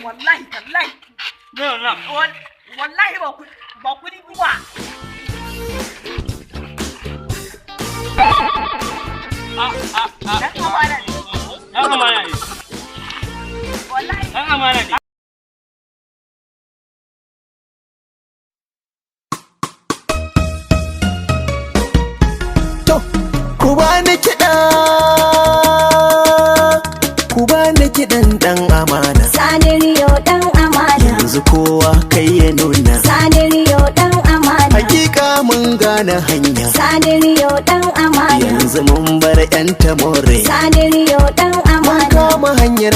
wallahi tallahi wallahi ba kudi ba dan amana ne wallahi dan amana ne. To ku bani kiɗan ɗan amana. Sani Rio ɗan amana. Yanzu kowa kai ya nuna. Sani Rio ɗan amana. Hakika mun gane hanya. Sani Rio ɗan amana. Yanzu mun bar 'yan tamore. Sani Rio ɗan amana. Mun kama hanyar